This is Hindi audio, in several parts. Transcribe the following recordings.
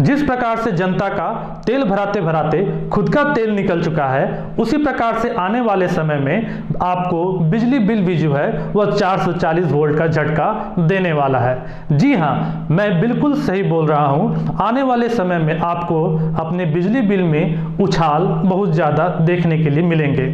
जिस प्रकार से जनता का तेल भराते भराते खुद का तेल निकल चुका है, उसी प्रकार से आने वाले समय में आपको बिजली बिल भी जो है वह 440 वोल्ट का झटका देने वाला है। जी हाँ, मैं बिल्कुल सही बोल रहा हूँ। आने वाले समय में आपको अपने बिजली बिल में उछाल बहुत ज़्यादा देखने के लिए मिलेंगे।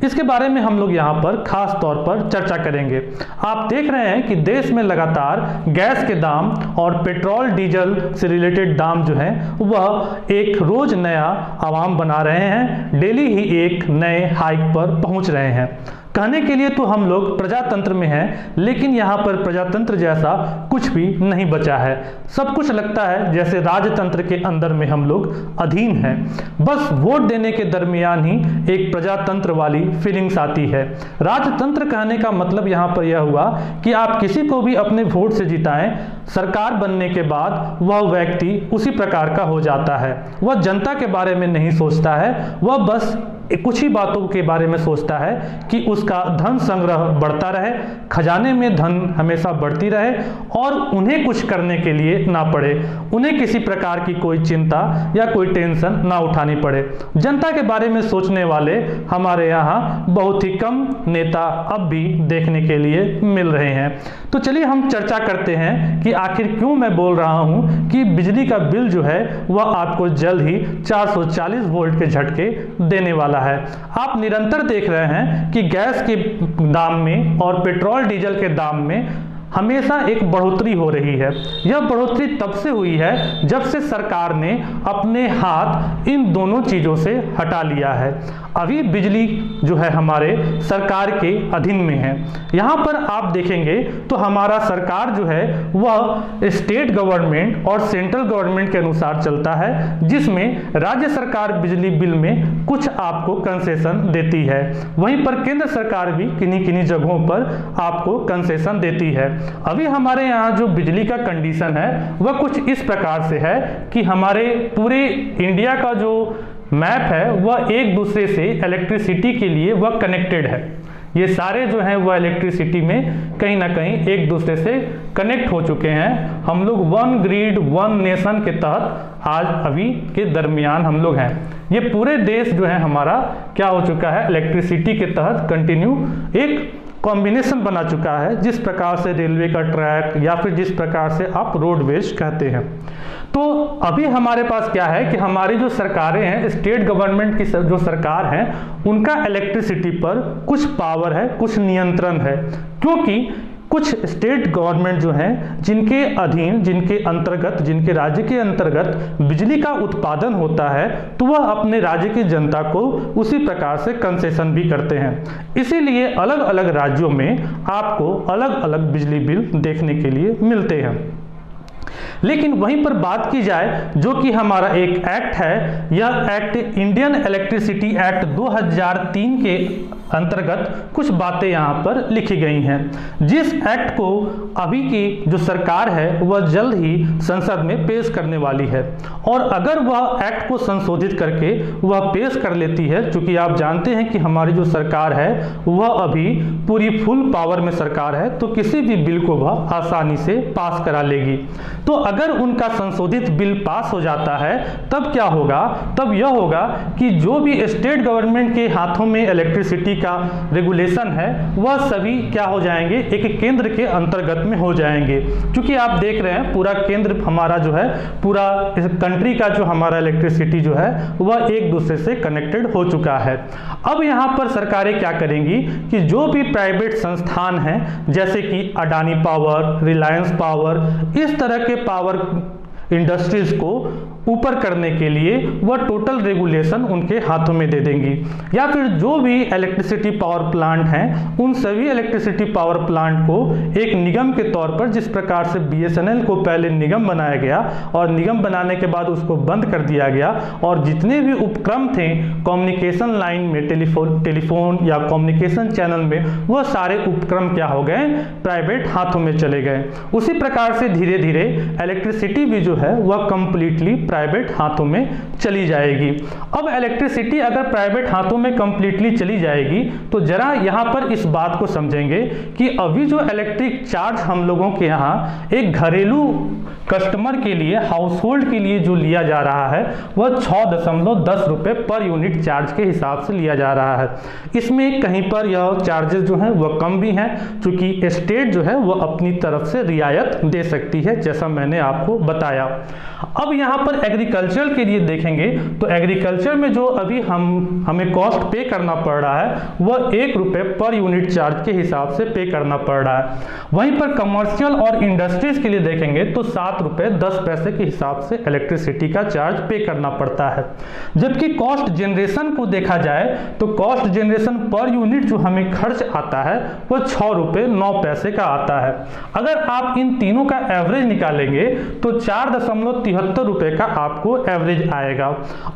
इसके बारे में हम लोग यहाँ पर खास तौर पर चर्चा करेंगे। आप देख रहे हैं कि देश में लगातार गैस के दाम और पेट्रोल डीजल से रिलेटेड दाम जो है वह एक रोज नया आवाम बना रहे हैं, डेली ही एक नए हाइक पर पहुंच रहे हैं। कहने के लिए तो हम लोग प्रजातंत्र में हैं, लेकिन यहाँ पर प्रजातंत्र जैसा कुछ भी नहीं बचा है। सब कुछ लगता है जैसे राजतंत्र के अंदर में हम लोग अधीन हैं। बस वोट देने के दरमियान ही एक प्रजातंत्र वाली फीलिंग्स आती है। राजतंत्र कहने का मतलब यहाँ पर यह हुआ कि आप किसी को भी अपने वोट से जिताएं, सरकार बनने के बाद वह व्यक्ति उसी प्रकार का हो जाता है। वह जनता के बारे में नहीं सोचता है, वह बस कुछ ही बातों के बारे में सोचता है कि उसका धन संग्रह बढ़ता रहे, खजाने में धन हमेशा बढ़ती रहे और उन्हें कुछ करने के लिए ना पड़े, उन्हें किसी प्रकार की कोई चिंता या कोई टेंशन ना उठानी पड़े। जनता के बारे में सोचने वाले हमारे यहाँ बहुत ही कम नेता अब भी देखने के लिए मिल रहे हैं। तो चलिए हम चर्चा करते हैं कि आखिर क्यों मैं बोल रहा हूँ कि बिजली का बिल जो है वह आपको जल्द ही 440 वोल्ट के झटके देने वाला है। आप निरंतर देख रहे हैं कि गैस के दाम में और पेट्रोल डीजल के दाम में हमेशा एक बढ़ोतरी हो रही है। यह बढ़ोतरी तब से हुई है जब से सरकार ने अपने हाथ इन दोनों चीज़ों से हटा लिया है। अभी बिजली जो है हमारे सरकार के अधीन में है। यहाँ पर आप देखेंगे तो हमारा सरकार जो है वह स्टेट गवर्नमेंट और सेंट्रल गवर्नमेंट के अनुसार चलता है, जिसमें राज्य सरकार बिजली बिल में कुछ आपको कंसेशन देती है, वहीं पर केंद्र सरकार भी किन्हीं किन्हीं जगहों पर आपको कंसेशन देती है। अभी हमारे यहाँ जो बिजली का कंडीशन है वह कुछ इस प्रकार से है कि हमारे पूरे इंडिया का जो मैप है वह एक दूसरे से इलेक्ट्रिसिटी के लिए वह कनेक्टेड है। ये सारे जो हैं वह इलेक्ट्रिसिटी में कहीं ना कहीं एक दूसरे से कनेक्ट हो चुके हैं। हम लोग वन ग्रिड वन नेशन के तहत आज अभी के दरमियान हम लोग हैं। ये पूरे देश जो है हमारा क्या हो चुका है, इलेक्ट्रिसिटी के तहत कंटिन्यू एक कॉम्बिनेशन बना चुका है, जिस प्रकार से रेलवे का ट्रैक या फिर जिस प्रकार से आप रोडवेज कहते हैं। तो अभी हमारे पास क्या है कि हमारी जो सरकारें हैं, स्टेट गवर्नमेंट की जो सरकार है, उनका इलेक्ट्रिसिटी पर कुछ पावर है, कुछ नियंत्रण है, क्योंकि कुछ स्टेट गवर्नमेंट जो हैं जिनके अधीन, जिनके अंतर्गत, जिनके राज्य के अंतर्गत बिजली का उत्पादन होता है, तो वह अपने राज्य की जनता को उसी प्रकार से कंसेशन भी करते हैं। इसीलिए अलग अलग राज्यों में आपको अलग अलग बिजली बिल देखने के लिए मिलते हैं। लेकिन वहीं पर बात की जाए जो कि हमारा एक एक्ट है, यह एक्ट इंडियन इलेक्ट्रिसिटी एक्ट 2003 के अंतर्गत कुछ बातें यहाँ पर लिखी गई हैं, जिस एक्ट को अभी की जो सरकार है वह जल्द ही संसद में पेश करने वाली है। और अगर वह एक्ट को संशोधित करके वह पेश कर लेती है, चूंकि आप जानते हैं कि हमारी जो सरकार है वह अभी पूरी फुल पावर में सरकार है, तो किसी भी बिल को वह आसानी से पास करा लेगी। तो अगर उनका संशोधित बिल पास हो जाता है तब क्या होगा, तब यह होगा कि जो भी स्टेट गवर्नमेंट के हाथों में इलेक्ट्रिसिटी का रेगुलेशन है वह सभी क्या हो जाएंगे, एक केंद्र के अंतर्गत में हो जाएंगे। क्योंकि आप देख रहे हैं पूरा केंद्र हमारा जो है, पूरा कंट्री का जो हमारा इलेक्ट्रिसिटी जो है वह एक दूसरे से कनेक्टेड हो चुका है। अब यहाँ पर सरकारें क्या करेंगी कि जो भी प्राइवेट संस्थान हैं जैसे कि अडानी पावर, रिलायंस पावर, इस तरह के पावर इंडस्ट्रीज को ऊपर करने के लिए वह टोटल रेगुलेशन उनके हाथों में दे देंगी। या फिर जो भी इलेक्ट्रिसिटी पावर प्लांट हैं उन सभी इलेक्ट्रिसिटी पावर प्लांट को एक निगम के तौर पर, जिस प्रकार से बीएसएनएल को पहले निगम बनाया गया और निगम बनाने के बाद उसको बंद कर दिया गया, और जितने भी उपक्रम थे कम्युनिकेशन लाइन में, टेलीफोन या कम्युनिकेशन चैनल में, वह सारे उपक्रम क्या हो गए, प्राइवेट हाथों में चले गए। उसी प्रकार से धीरे धीरे इलेक्ट्रिसिटी भी जो है वह कंप्लीटली प्राइवेट हाथों में चली जाएगी। अब इलेक्ट्रिसिटी अगर प्राइवेट हाथों में कंप्लीटली चली जाएगी तो जरा यहाँ पर इस बात को समझेंगे कि अभी जो इलेक्ट्रिक चार्ज हम लोगों के यहाँ एक घरेलू कस्टमर के लिए, हाउस होल्ड के लिए जो लिया जा रहा है वह 6.10 रुपये पर यूनिट चार्ज के हिसाब से लिया जा रहा है। इसमें कहीं पर यह चार्जेस जो हैं वह कम भी हैं, क्योंकि स्टेट जो है वह अपनी तरफ से रियायत दे सकती है, जैसा मैंने आपको बताया। अब यहाँ पर एग्रीकल्चर के लिए देखेंगे तो एग्रीकल्चर में जो अभी हमें कॉस्ट पे करना पड़ रहा है वह 1 रुपये पर यूनिट चार्ज के हिसाब से पे करना पड़ रहा है। वहीं पर कमर्शियल और इंडस्ट्रीज के लिए देखेंगे तो 7 रुपये 10 पैसे के हिसाब से इलेक्ट्रिसिटी का चार्ज पे करना पड़ता है। जबकि कॉस्ट जनरेशन को देखा जाए तो कॉस्ट जनरेशन पर यूनिट जो हमें खर्च आता है वह 6 रुपये 9 पैसे का आता है। अगर आप इन तीनों का एवरेज निकालेंगे तो 4.73 रुपये का आपको एवरेज आएगा।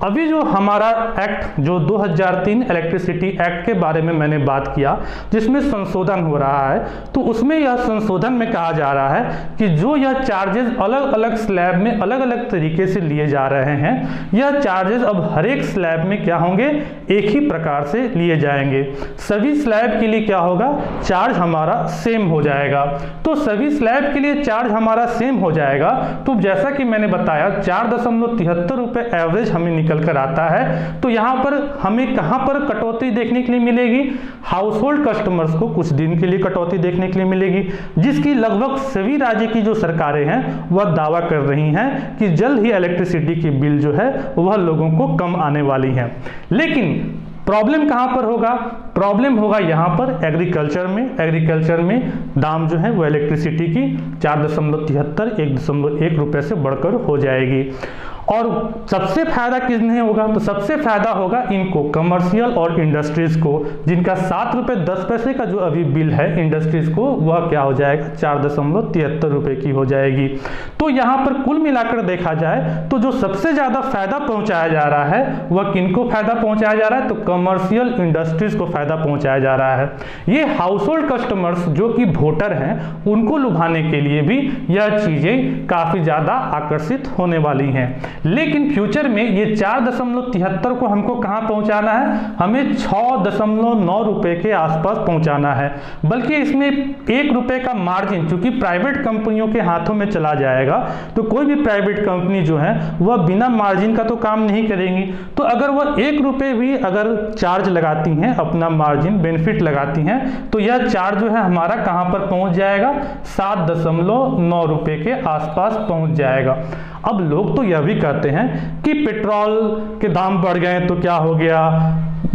अभी जो हमारा एक्ट जो 2003 इलेक्ट्रिसिटी एक्ट के बारे में मैंने बात किया, जिसमें संशोधन हो रहा है, तो उसमें यह संशोधन में कहा जा रहा है कि जो यह चार्जेस अलग अलग स्लैब में अलग अलग तरीके से लिए जा रहे हैं, यह चार्जेस अब हर एक स्लैब में क्या होंगे, एक ही प्रकार से लिए जाएंगे। सभी स्लैब के लिए क्या होगा, चार्ज हमारा सेम हो जाएगा। तो सभी स्लैब के लिए चार्ज हमारा सेम हो जाएगा। तो जैसा कि मैंने बताया 4.73 रुपये एवरेज हमें निकल कर आता है। तो यहाँ पर हमें कहाँ पर कटौती देखने के लिए मिलेगी, हाउस होल्ड कस्टमर्स को कुछ दिन के लिए कटौती देखने के लिए मिलेगी, जिसकी लगभग सभी राज्य की जो सरकारें हैं वह दावा कर रही हैं कि जल्द ही इलेक्ट्रिसिटी की बिल जो है वह लोगों को कम आने वाली है। लेकिन प्रॉब्लम कहाँ पर होगा, प्रॉब्लम होगा यहाँ पर एग्रीकल्चर में। एग्रीकल्चर में दाम जो है वो इलेक्ट्रिसिटी की 4.73 रुपये से बढ़कर हो जाएगी। और सबसे फायदा किसने होगा, तो सबसे फायदा होगा इनको, कमर्शियल और इंडस्ट्रीज को, जिनका 7 रुपये 10 पैसे का जो अभी बिल है इंडस्ट्रीज को, वह क्या हो जाएगा 4.73 रुपये की हो जाएगी। तो यहाँ पर कुल मिलाकर देखा जाए तो जो सबसे ज्यादा फायदा पहुंचाया जा रहा है वह किनको फायदा पहुंचाया जा रहा है, तो कमर्शियल इंडस्ट्रीज को फायदा पहुंचाया जा रहा है। ये हाउस होल्ड कस्टमर्स जो कि वोटर हैं उनको लुभाने के लिए भी यह चीजें काफी ज्यादा आकर्षित होने वाली हैं। लेकिन फ्यूचर में ये 4.73 को हमको कहां पहुंचाना है, हमें 6.9 रुपए के आसपास पहुंचाना है। बल्कि इसमें 1 रुपए का मार्जिन, चूंकि प्राइवेट कंपनियों के हाथों में चला जाएगा, तो कोई भी प्राइवेट कंपनी जो है वह बिना मार्जिन का तो काम नहीं करेंगी। तो अगर वह 1 रुपए भी अगर चार्ज लगाती हैं, अपना मार्जिन बेनिफिट लगाती हैं, तो यह चार्ज जो है हमारा कहां पर पहुंच जाएगा, 7.9 रुपए के आसपास पहुंच जाएगा। अब लोग तो यह भी कहते हैं कि पेट्रोल के दाम बढ़ गए तो क्या हो गया,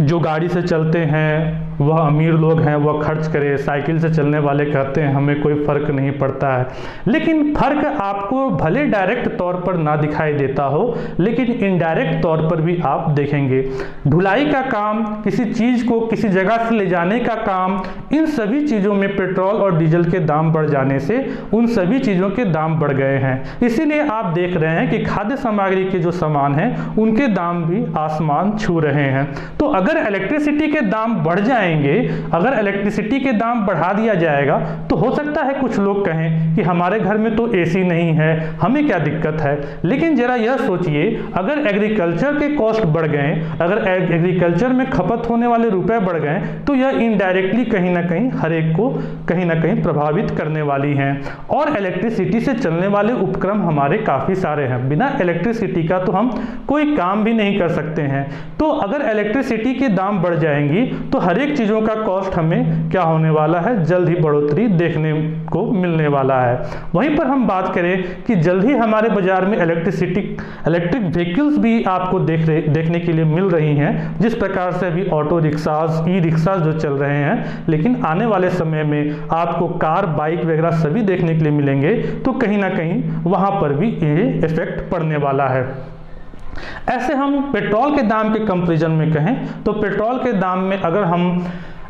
जो गाड़ी से चलते हैं वह अमीर लोग हैं वह खर्च करें, साइकिल से चलने वाले कहते हैं हमें कोई फर्क नहीं पड़ता है। लेकिन फर्क आपको भले डायरेक्ट तौर पर ना दिखाई देता हो, लेकिन इनडायरेक्ट तौर पर भी आप देखेंगे। ढुलाई का काम, किसी चीज को किसी जगह से ले जाने का काम, इन सभी चीजों में पेट्रोल और डीजल के दाम बढ़ जाने से उन सभी चीजों के दाम बढ़ गए हैं। इसीलिए आप देख रहे हैं कि खाद्य सामग्री के जो सामान हैं उनके दाम भी आसमान छू रहे हैं। तो अगर इलेक्ट्रिसिटी के दाम बढ़ जाएंगे, अगर इलेक्ट्रिसिटी के दाम बढ़ा दिया जाएगा, तो हो सकता है कुछ लोग कहें कि हमारे घर में तो एसी नहीं है, हमें क्या दिक्कत है। लेकिन जरा यह सोचिए, अगर एग्रीकल्चर के कॉस्ट बढ़ गए, अगर एग्रीकल्चर में खपत होने वाले रुपए बढ़ गए, तो यह इनडायरेक्टली कहीं ना कहीं हर एक को कहीं ना कहीं प्रभावित करने वाली हैं। और इलेक्ट्रिसिटी से चलने वाले उपकरण हमारे काफी सारे हैं, बिना इलेक्ट्रिसिटी का तो हम कोई काम भी नहीं कर सकते हैं। तो अगर इलेक्ट्रिसिटी के दाम बढ़ जाएंगी तो हर एक चीजों का कॉस्ट हमें क्या होने वाला है, जल्द ही बढ़ोतरी देखने को मिलने वाला है। वहीं पर हम बात करें कि जल्द ही हमारे बाजार में इलेक्ट्रिक व्हीकल्स भी आपको देखने के लिए मिल रही हैं, जिस प्रकार से अभी ऑटो रिक्शाज, ई रिक्शाज जो चल रहे हैं, लेकिन आने वाले समय में आपको कार, बाइक वगैरह सभी देखने के लिए मिलेंगे। तो कहीं ना कहीं वहां पर भी ये इफेक्ट पड़ने वाला है। ऐसे हम पेट्रोल के दाम के कंपैरिजन में कहें तो पेट्रोल के दाम में अगर हम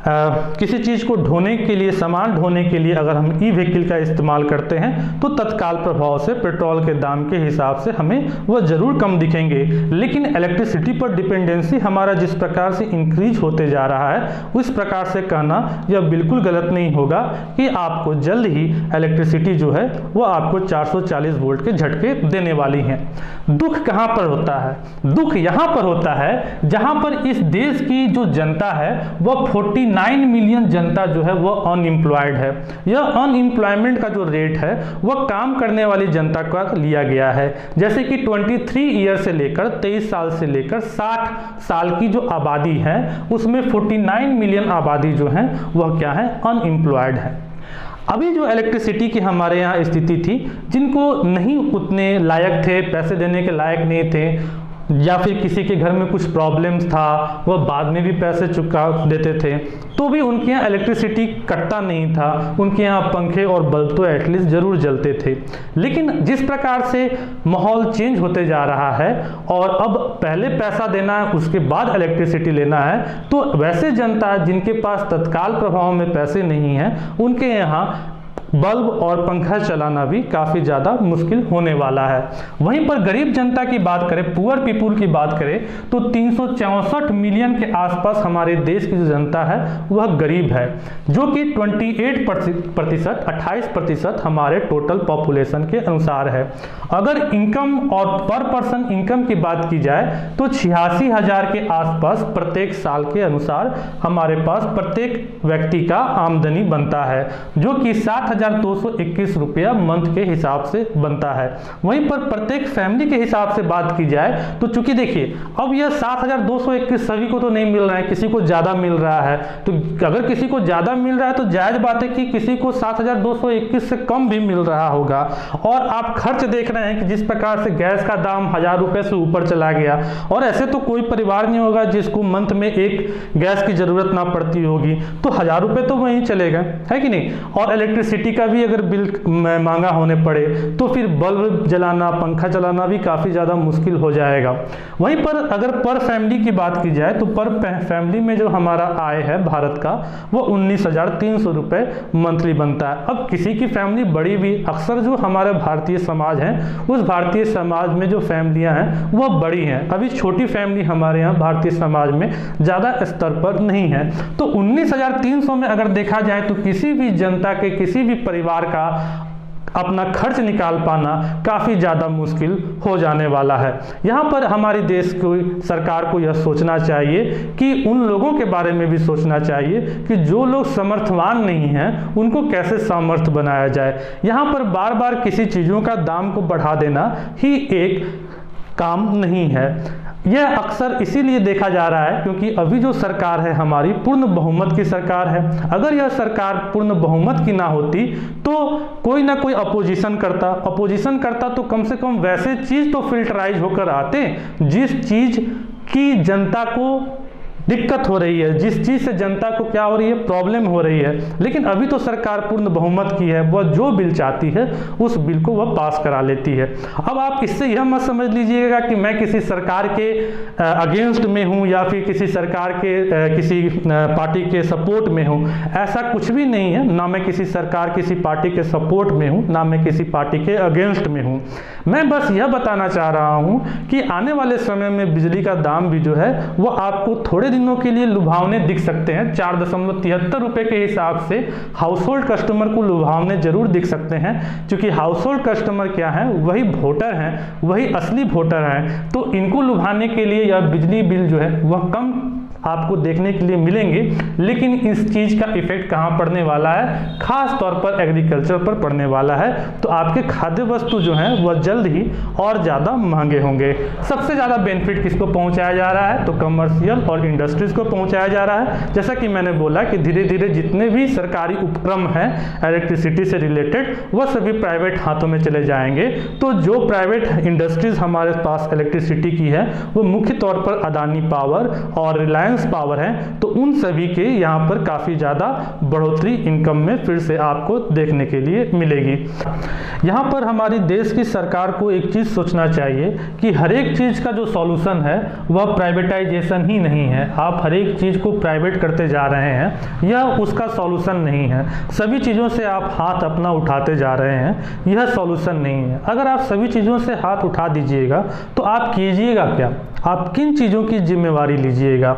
किसी चीज़ को ढोने के लिए, सामान ढोने के लिए अगर हम ई व्हीकल का इस्तेमाल करते हैं तो तत्काल प्रभाव से पेट्रोल के दाम के हिसाब से हमें वह ज़रूर कम दिखेंगे। लेकिन इलेक्ट्रिसिटी पर डिपेंडेंसी हमारा जिस प्रकार से इंक्रीज होते जा रहा है, उस प्रकार से कहना यह बिल्कुल गलत नहीं होगा कि आपको जल्द ही इलेक्ट्रिसिटी जो है वो आपको 440 वोल्ट के झटके देने वाली हैं। दुख कहाँ पर होता है? दुख यहाँ पर होता है जहाँ पर इस देश की जो जनता है वह 49 मिलियन जनता जो है वह अनएम्प्लॉयड है। यह अनएम्प्लॉयमेंट का जो रेट है वह काम करने वाली जनता का लिया गया है। जैसे कि 23 ईयर से लेकर 23 साल से लेकर 60 साल की जो आबादी है उसमें 49 मिलियन आबादी जो है वह क्या है? अनएम्प्लॉयड है। अभी जो इलेक्ट्रिसिटी की हमारे यहाँ स्थिति थी, जिनको नहीं उतने लायक थे, पैसे देने के लायक नहीं थे, या फिर किसी के घर में कुछ प्रॉब्लम्स था, वह बाद में भी पैसे चुका देते थे, तो भी उनके यहाँ इलेक्ट्रिसिटी कटता नहीं था। उनके यहाँ पंखे और बल्ब तो एटलीस्ट ज़रूर जलते थे। लेकिन जिस प्रकार से माहौल चेंज होते जा रहा है और अब पहले पैसा देना है उसके बाद इलेक्ट्रिसिटी लेना है, तो वैसे जनता जिनके पास तत्काल प्रभाव में पैसे नहीं हैं, उनके यहाँ बल्ब और पंखा चलाना भी काफ़ी ज़्यादा मुश्किल होने वाला है। वहीं पर गरीब जनता की बात करें, पुअर पीपुल की बात करें, तो 364 मिलियन के आसपास हमारे देश की जो जनता है वह गरीब है, जो कि 28% हमारे टोटल पॉपुलेशन के अनुसार है। अगर इनकम और पर पर्सन इनकम की बात की जाए तो 86,000 के आसपास प्रत्येक साल के अनुसार हमारे पास प्रत्येक व्यक्ति का आमदनी बनता है, जो कि 7,221 रुपया मंथ के हिसाब से बनता है। वहीं पर प्रत्येक फैमिली के हिसाब से बात की जाए तो चूंकि देखिए अब यह 7,221 सभी को तो नहीं मिल रहा है, किसी को ज़्यादा मिल रहा है। तो अगर किसी को ज़्यादा मिल रहा है तो जायज़ बात है कि किसी को 7,221 से कम भी मिल रहा होगा। और आप खर्च देख रहे हैं कि जिस प्रकार से गैस का दाम 1,000 रुपये से ऊपर चला गया, और ऐसे तो कोई परिवार नहीं होगा जिसको मंथ में एक गैस की ज़रूरत ना पड़ती होगी, तो 1,000 रुपये तो वहीं चलेगा, है कि नहीं। और इलेक्ट्रिसिटी का भी अगर बिल महंगा होने पड़े तो फिर बल्ब जलाना, पंखा चलाना भी काफ़ी ज़्यादा मुश्किल हो जाएगा। वहीं पर अगर पर फैमिली की बात की जाए तो पर फैमिली में जो हमारा आय है भारत का वो 19,300 रुपये मंथली बनता है। अब किसी की फैमिली बड़ी भी, अक्सर जो हमारे भारतीय समाज हैं उस भारतीय समाज में जो फैमिलियां हैं वह बड़ी हैं, अभी छोटी फैमिली हमारे यहाँ भारतीय समाज में ज़्यादा स्तर पर नहीं है। तो 19,300 में अगर देखा जाए तो किसी भी जनता के, किसी भी परिवार का अपना खर्च निकाल पाना काफ़ी ज़्यादा मुश्किल हो जाने वाला है। यहाँ पर हमारे देश की सरकार को यह सोचना चाहिए कि उन लोगों के बारे में भी सोचना चाहिए कि जो लोग समर्थवान नहीं हैं उनको कैसे सामर्थ्य बनाया जाए। यहाँ पर बार बार किसी चीज़ों का दाम को बढ़ा देना ही एक काम नहीं है। यह अक्सर इसीलिए देखा जा रहा है क्योंकि अभी जो सरकार है हमारी पूर्ण बहुमत की सरकार है। अगर यह सरकार पूर्ण बहुमत की ना होती तो कोई ना कोई अपोजिशन करता तो कम से कम वैसे चीज़ तो फिल्टराइज होकर आते जिस चीज़ की जनता को दिक्कत हो रही है, जिस चीज़ से जनता को क्या हो रही है, प्रॉब्लम हो रही है। लेकिन अभी तो सरकार पूर्ण बहुमत की है, वह जो बिल चाहती है उस बिल को वह पास करा लेती है। अब आप इससे यह मत समझ लीजिएगा कि मैं किसी सरकार के अगेंस्ट में हूँ या फिर किसी सरकार के किसी पार्टी के सपोर्ट में हूँ, ऐसा कुछ भी नहीं है। ना मैं किसी सरकार, किसी पार्टी के सपोर्ट में हूँ, ना मैं किसी पार्टी के अगेंस्ट में हूँ। मैं बस यह बताना चाह रहा हूँ कि आने वाले समय में बिजली का दाम भी जो है वो आपको थोड़े दिनों के लिए लुभावने दिख सकते हैं। 4.73 रुपये के हिसाब से हाउस होल्ड कस्टमर को लुभावने जरूर दिख सकते हैं, क्योंकि हाउस होल्ड कस्टमर क्या है, वही वोटर हैं, वही असली वोटर हैं। तो इनको लुभाने के लिए यह बिजली बिल जो है वह कम आपको देखने के लिए मिलेंगे। लेकिन इस चीज़ का इफेक्ट कहाँ पड़ने वाला है, खास तौर पर एग्रीकल्चर पर पड़ने वाला है। तो आपके खाद्य वस्तु जो हैं वह जल्द ही और ज़्यादा महंगे होंगे। सबसे ज़्यादा बेनिफिट किसको पहुँचाया जा रहा है, तो कमर्शियल और इंडस्ट्रीज को पहुँचाया जा रहा है। जैसा कि मैंने बोला कि धीरे धीरे जितने भी सरकारी उपक्रम हैं इलेक्ट्रिसिटी से रिलेटेड वह सभी प्राइवेट हाथों में चले जाएंगे। तो जो प्राइवेट इंडस्ट्रीज हमारे पास इलेक्ट्रिसिटी की है वो मुख्य तौर पर अदानी पावर और रिलायंस अर्निंग्स पावर है, तो उन सभी के यहाँ पर काफ़ी ज़्यादा बढ़ोतरी इनकम में फिर से आपको देखने के लिए मिलेगी। यहाँ पर हमारी देश की सरकार को एक चीज़ सोचना चाहिए कि हर एक चीज़ का जो सॉल्यूशन है वह प्राइवेटाइजेशन ही नहीं है। आप हर एक चीज़ को प्राइवेट करते जा रहे हैं, यह उसका सॉल्यूशन नहीं है। सभी चीज़ों से आप हाथ अपना उठाते जा रहे हैं, यह सॉल्यूशन नहीं है। अगर आप सभी चीज़ों से हाथ उठा दीजिएगा तो आप कीजिएगा क्या? आप किन चीज़ों की जिम्मेवारी लीजिएगा?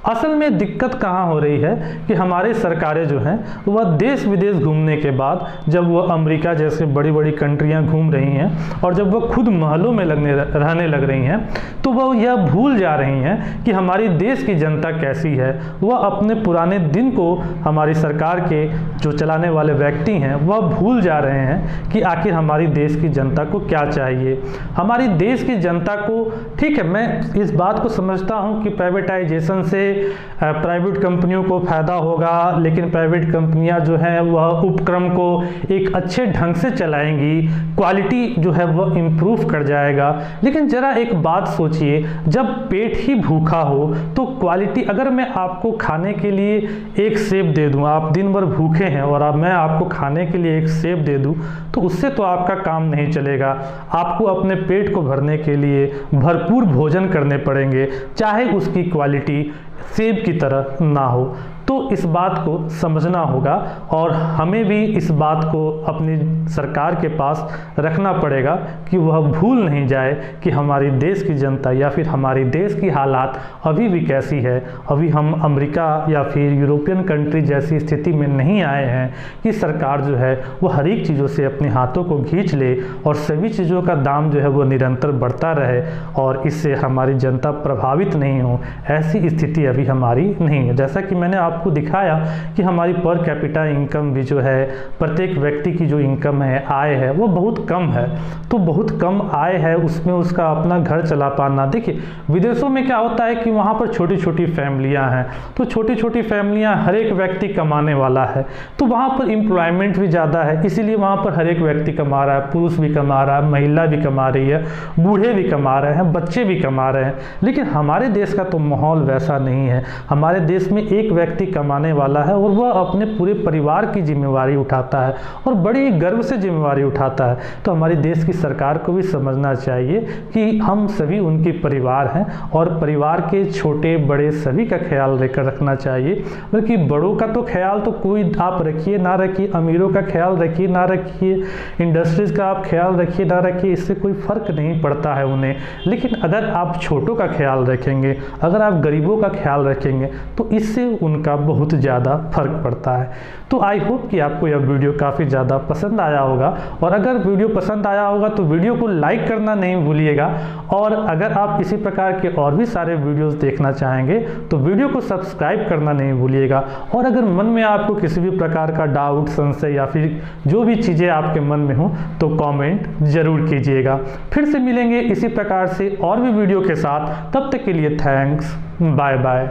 असल में दिक्कत कहाँ हो रही है कि हमारे सरकारें जो हैं वह देश विदेश घूमने के बाद जब वह अमेरिका जैसे बड़ी बड़ी कंट्रियाँ घूम रही हैं और जब वह खुद महलों में रहने लग रही हैं, तो वह यह भूल जा रही हैं कि हमारी देश की जनता कैसी है। वह अपने पुराने दिन को हमारी सरकार के जो चलाने वाले व्यक्ति हैं वह भूल जा रहे हैं कि आखिर हमारी देश की जनता को क्या चाहिए। हमारी देश की जनता को, ठीक है, मैं इस बात को समझता हूँ कि प्राइवेटाइजेशन से प्राइवेट कंपनियों को फ़ायदा होगा, लेकिन प्राइवेट कंपनियां जो हैं वह उपक्रम को एक अच्छे ढंग से चलाएंगी, क्वालिटी जो है वह इम्प्रूव कर जाएगा। लेकिन ज़रा एक बात सोचिए, जब पेट ही भूखा हो तो क्वालिटी, अगर मैं आपको खाने के लिए एक सेब दे दूं, आप दिन भर भूखे हैं और अब मैं आपको खाने के लिए एक सेब दे दूं, तो उससे तो आपका काम नहीं चलेगा। आपको अपने पेट को भरने के लिए भरपूर भोजन करने पड़ेंगे, चाहे उसकी क्वालिटी सेब की तरह ना हो। तो इस बात को समझना होगा और हमें भी इस बात को अपनी सरकार के पास रखना पड़ेगा कि वह भूल नहीं जाए कि हमारी देश की जनता या फिर हमारी देश की हालात अभी भी कैसी है। अभी हम अमेरिका या फिर यूरोपियन कंट्री जैसी स्थिति में नहीं आए हैं कि सरकार जो है वो हर एक चीज़ों से अपने हाथों को खींच ले और सभी चीज़ों का दाम जो है वो निरंतर बढ़ता रहे और इससे हमारी जनता प्रभावित नहीं हो। ऐसी स्थिति अभी हमारी नहीं है। जैसा कि मैंने आपको दिखाया कि हमारी पर कैपिटा इनकम भी जो है, प्रत्येक व्यक्ति की जो इनकम है, आय है, वो बहुत कम है। तो बहुत कम आय है, उसमें उसका अपना घर चला पाना। देखिए विदेशों में क्या होता है कि वहाँ पर छोटी छोटी फैमिलियाँ हैं, तो छोटी छोटी फैमिलियाँ, हर एक व्यक्ति कमाने वाला है, तो वहाँ पर एम्प्लॉयमेंट भी ज़्यादा है, इसीलिए वहाँ पर हर एक व्यक्ति कमा रहा है। पुरुष भी कमा रहा है, महिला भी कमा रही है, बूढ़े भी कमा रहे हैं, बच्चे भी कमा रहे हैं। लेकिन हमारे देश का तो माहौल वैसा नहीं है। हमारे देश में एक व्यक्ति कमाने वाला है और वह अपने पूरे परिवार की जिम्मेवारी उठाता है और बड़ी गर्व से जिम्मेवारी उठाता है। तो हमारे देश की सरकार को भी समझना चाहिए कि हम सभी उनके परिवार हैं और परिवार के छोटे बड़े सभी का ख्याल रखना चाहिए। बल्कि बड़ों का तो ख्याल तो कोई आप रखिए ना रखिए, अमीरों का ख्याल रखिए ना रखिए, इंडस्ट्रीज़ का आप ख्याल रखिए ना रखिए, इससे कोई फ़र्क नहीं पड़ता है उन्हें। लेकिन अगर आप छोटों का ख्याल रखेंगे, अगर आप गरीबों का ख्याल रखेंगे, तो इससे उनका बहुत ज़्यादा फर्क पड़ता है। तो आई होप कि आपको यह वीडियो काफ़ी ज़्यादा पसंद आया होगा और अगर वीडियो पसंद आया होगा तो वीडियो को लाइक करना नहीं भूलिएगा। और अगर आप इसी प्रकार के और भी सारे वीडियोस देखना चाहेंगे तो वीडियो को सब्सक्राइब करना नहीं भूलिएगा। और अगर मन में आपको किसी भी प्रकार का डाउट, संशय या फिर जो भी चीज़ें आपके मन में हो तो कमेंट ज़रूर कीजिएगा। फिर से मिलेंगे इसी प्रकार से और भी वीडियो के साथ, तब तक के लिए थैंक्स, बाय बाय।